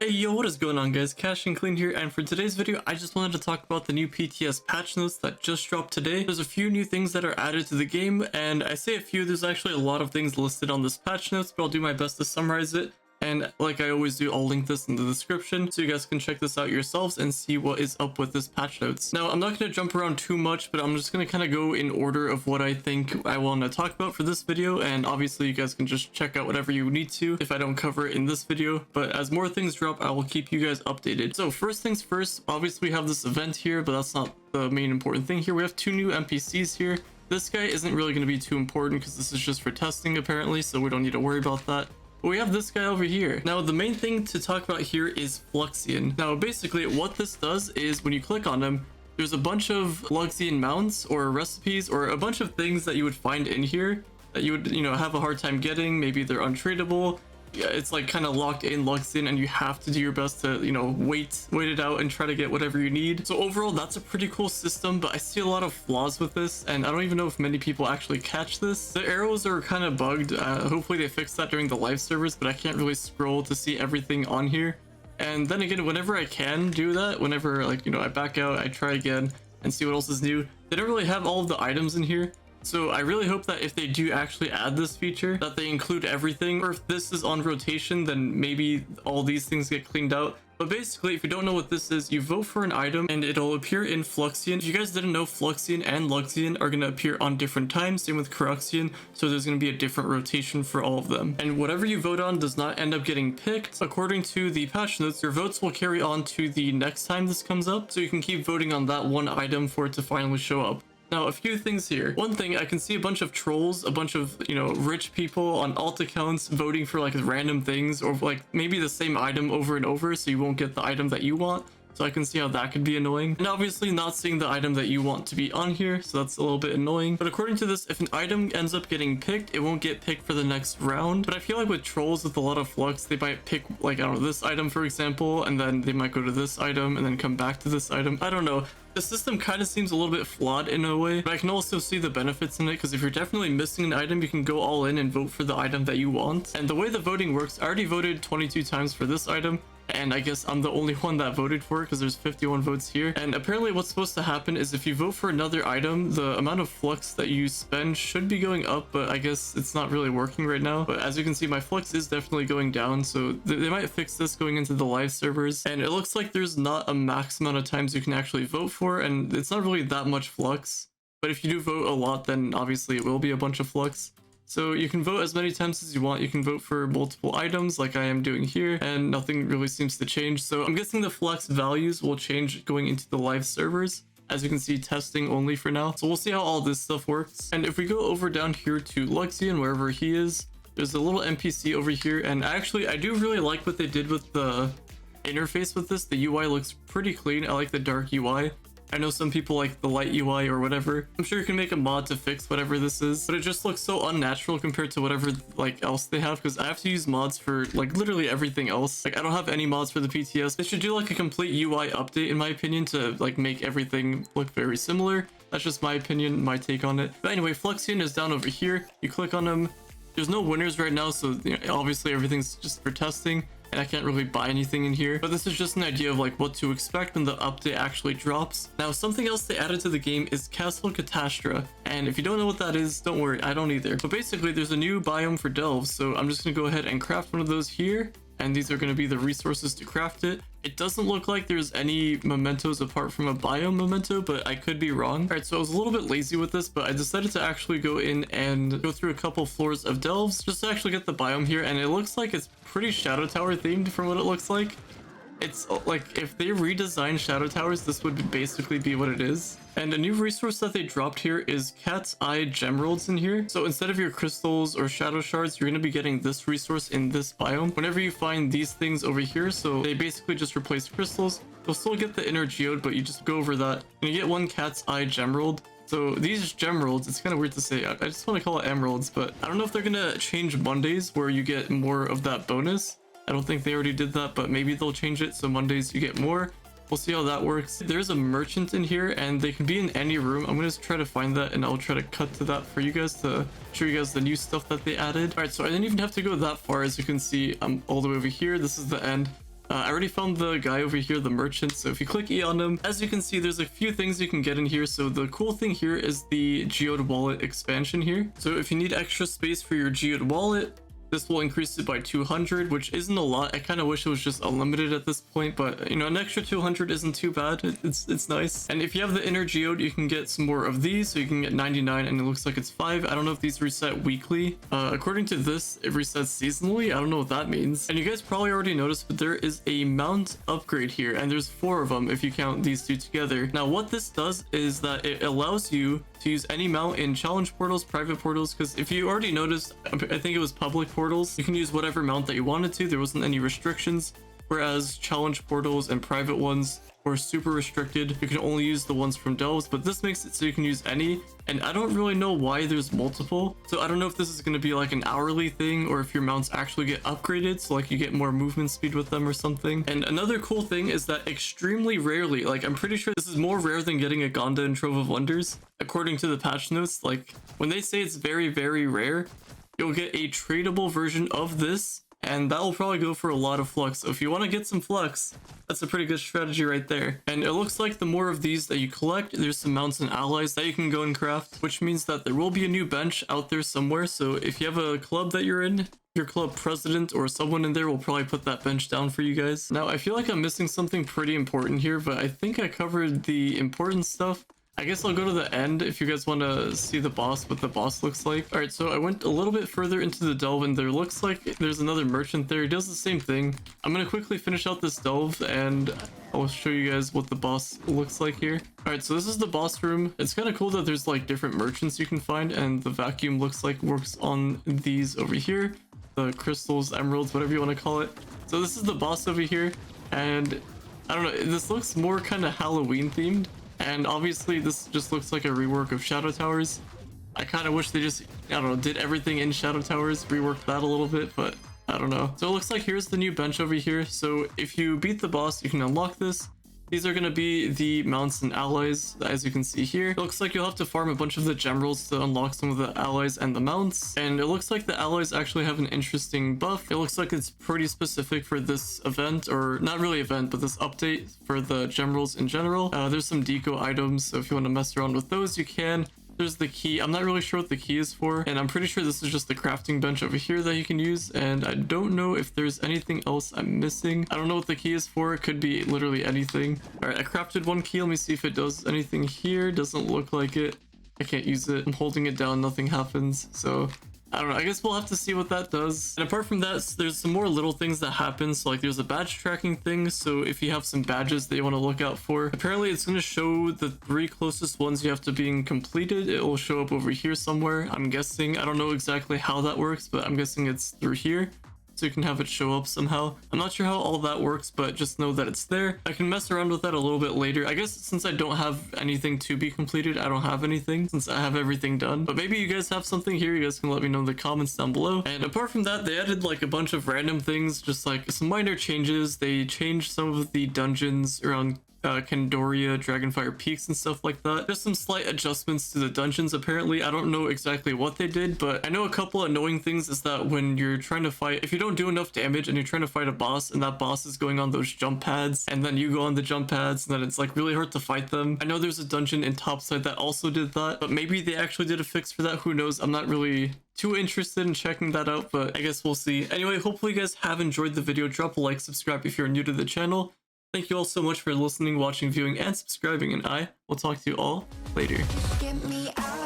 Hey yo, what is going on guys? Cash and Clean here, and for today's video I just wanted to talk about the new PTS patch notes that just dropped today. There's a few new things that are added to the game, and I say a few, there's actually a lot of things listed on this patch notes, but I'll do my best to summarize it. And like I always do, I'll link this in the description so you guys can check this out yourselves and see what is up with this patch notes. Now, I'm not going to jump around too much, but I'm just going to kind of go in order of what I think I want to talk about for this video. And obviously you guys can just check out whatever you need to if I don't cover it in this video. But as more things drop, I will keep you guys updated. So first things first, obviously we have this event here, but that's not the main important thing here. We have two new NPCs here. This guy isn't really going to be too important because this is just for testing apparently, so we don't need to worry about that. But we have this guy over here. Now, the main thing to talk about here is Fluxion. Now, basically, what this does is when you click on him, there's a bunch of Fluxion mounts or recipes or a bunch of things that you would find in here that you would, have a hard time getting. Maybe they're untradeable. Yeah, it's like kind of locked in Fluxion, and you have to do your best to, wait it out and try to get whatever you need. So overall, that's a pretty cool system, but I see a lot of flaws with this, and I don't even know if many people actually catch this. The arrows are kind of bugged. Hopefully they fix that during the live servers, but I can't really scroll to see everything on here. And then again, whenever I can do that, whenever I back out, I try again and see what else is new. They don't really have all of the items in here. So I really hope that if they do actually add this feature, that they include everything, or if this is on rotation, then maybe all these things get cleaned out. But basically, if you don't know what this is, you vote for an item and it'll appear in Fluxion. If you guys didn't know, Fluxion and Luxion are going to appear on different times, same with Catastra, so there's going to be a different rotation for all of them. And whatever you vote on does not end up getting picked. According to the patch notes, your votes will carry on to the next time this comes up, so you can keep voting on that one item for it to finally show up. Now, a few things here. One thing, I can see a bunch of trolls, a bunch of, rich people on alt accounts voting for like random things, or like maybe the same item over and over, so you won't get the item that you want. So I can see how that could be annoying. And obviously not seeing the item that you want to be on here, so that's a little bit annoying. But according to this, if an item ends up getting picked, it won't get picked for the next round. But I feel like with trolls with a lot of flux, they might pick like, I don't know, this item for example, and then they might go to this item and then come back to this item. I don't know. The system kind of seems a little bit flawed in a way, but I can also see the benefits in it, because if you're definitely missing an item, you can go all in and vote for the item that you want. And the way the voting works, I already voted 22 times for this item, and I guess I'm the only one that voted for it because there's 51 votes here. And apparently what's supposed to happen is if you vote for another item, the amount of flux that you spend should be going up, but I guess it's not really working right now. But as you can see, my flux is definitely going down, so they might fix this going into the live servers. And it looks like there's not a max amount of times you can actually vote for, and it's not really that much flux. But if you do vote a lot, then obviously it will be a bunch of flux. So you can vote as many times as you want. You can vote for multiple items like I am doing here, and nothing really seems to change. So I'm guessing the flux values will change going into the live servers. As you can see, testing only for now. So we'll see how all this stuff works. And if we go over down here to Luxion, wherever he is, there's a little NPC over here. And actually, I do really like what they did with the interface with this. The UI looks pretty clean. I like the dark UI. I know some people like the light UI or whatever. I'm sure you can make a mod to fix whatever this is, but it just looks so unnatural compared to whatever like else they have, because I have to use mods for like literally everything else. Like I don't have any mods for the PTS. They should do like a complete UI update in my opinion to like make everything look very similar. That's just my opinion, my take on it. But anyway, Fluxion is down over here. You click on him. There's no winners right now, so obviously everything's just for testing. And I can't really buy anything in here, but this is just an idea of like what to expect when the update actually drops. Now, something else they added to the game is Castle Catastra, and if you don't know what that is, don't worry, I don't either. But basically there's a new biome for delves, so I'm just gonna go ahead and craft one of those here, and these are going to be the resources to craft it. It doesn't look like there's any mementos apart from a biome memento, but I could be wrong. All right, so I was a little bit lazy with this, but I decided to actually go in and go through a couple floors of delves just to actually get the biome here, and it looks like it's pretty Shadow Tower themed from what it looks like. It's like if they redesign Shadow Towers, this would basically be what it is. And a new resource that they dropped here is Cat's Eye Gemeralds in here. So instead of your crystals or shadow shards, you're going to be getting this resource in this biome. Whenever you find these things over here, so they basically just replace crystals. You'll still get the inner geode, but you just go over that and you get one Cat's Eye Gemerald. So these gemeralds, it's kind of weird to say, I just want to call it emeralds, but I don't know if they're going to change Mondays where you get more of that bonus. I don't think they already did that, but maybe they'll change it so Mondays you get more. We'll see how that works. There's a merchant in here and they can be in any room. I'm going to try to find that and I'll try to cut to that for you guys to show you guys the new stuff that they added. All right, so I didn't even have to go that far. As you can see, I'm all the way over here. This is the end. I already found the guy over here, the merchant, so if you click E on him, as you can see, there's a few things you can get in here. So the cool thing here is the Geode wallet expansion here. So if you need extra space for your Geode wallet, this will increase it by 200, which isn't a lot. I kind of wish it was just unlimited at this point, but you know, an extra 200 isn't too bad. It's nice. And if you have the inner Geode, you can get some more of these. So you can get 99, and it looks like it's 5. I don't know if these reset weekly. According to this, it resets seasonally. I don't know what that means. And you guys probably already noticed, but there is a mount upgrade here, and there's 4 of them if you count these two together. Now, what this does is that it allows you to use any mount in challenge portals, private portals, because if you already noticed, I think it was public portals, you can use whatever mount that you wanted to. There wasn't any restrictions, whereas challenge portals and private ones were super restricted. You can only use the ones from Delves, but this makes it so you can use any, and I don't really know why there's multiple. So I don't know if this is going to be like an hourly thing, or if your mounts actually get upgraded, so like you get more movement speed with them or something. And another cool thing is that extremely rarely, like I'm pretty sure this is more rare than getting a Gonda in Trove of Wonders, according to the patch notes. Like when they say it's very, very rare, you'll get a tradable version of this, and that will probably go for a lot of Flux. So if you want to get some Flux, that's a pretty good strategy right there. And it looks like the more of these that you collect, there's some mounts and allies that you can go and craft, which means that there will be a new bench out there somewhere. So if you have a club that you're in, your club president or someone in there will probably put that bench down for you guys. Now, I feel like I'm missing something pretty important here, but I think I covered the important stuff. I guess I'll go to the end if you guys want to see the boss, what the boss looks like. All right, so I went a little bit further into the delve, and there looks like there's another merchant there. He does the same thing. I'm going to quickly finish out this delve, and I'll show you guys what the boss looks like here. All right, so this is the boss room. It's kind of cool that there's like different merchants you can find, and the vacuum looks like works on these over here. The crystals, emeralds, whatever you want to call it. So this is the boss over here, and I don't know, this looks more kind of Halloween themed. And obviously this just looks like a rework of Shadow Towers. I kind of wish they just, I don't know, did everything in Shadow Towers, reworked that a little bit, but I don't know. So it looks like here's the new bench over here. So if you beat the boss, you can unlock this. These are going to be the mounts and allies, as you can see here. It looks like you'll have to farm a bunch of the gem rolls to unlock some of the allies and the mounts. And it looks like the allies actually have an interesting buff. It looks like it's pretty specific for this event, or not really event, but this update for the gem rolls in general. There's some deco items, so if you want to mess around with those, you can. There's the key. I'm not really sure what the key is for, and I'm pretty sure this is just the crafting bench over here that you can use, and I don't know if there's anything else I'm missing. I don't know what the key is for. It could be literally anything. All right, I crafted one key. Let me see if it does anything here. Doesn't look like it. I can't use it. I'm holding it down. Nothing happens. So I don't know. I guess we'll have to see what that does. And apart from that, there's some more little things that happen. So like there's a badge tracking thing. So if you have some badges that you want to look out for, apparently it's going to show the 3 closest ones you have to being completed. It will show up over here somewhere, I'm guessing. I don't know exactly how that works, but I'm guessing it's through here. So you can have it show up somehow. I'm not sure how all that works, but just know that it's there. I can mess around with that a little bit later. I guess since I don't have anything to be completed, I don't have anything since I have everything done. But maybe you guys have something here. You guys can let me know in the comments down below. And apart from that, they added like a bunch of random things, just like some minor changes. They changed some of the dungeons around Candoria, Dragonfire Peaks and stuff like that. Just some slight adjustments to the dungeons apparently. I don't know exactly what they did, but I know a couple annoying things is that when you're trying to fight, if you don't do enough damage and you're trying to fight a boss and that boss is going on those jump pads and then you go on the jump pads and then it's like really hard to fight them. I know there's a dungeon in Topside that also did that, but maybe they actually did a fix for that. Who knows? I'm not really too interested in checking that out, but I guess we'll see. Anyway, hopefully you guys have enjoyed the video. Drop a like, subscribe if you're new to the channel. Thank you all so much for listening, watching, viewing, and subscribing, and I will talk to you all later. Get me out.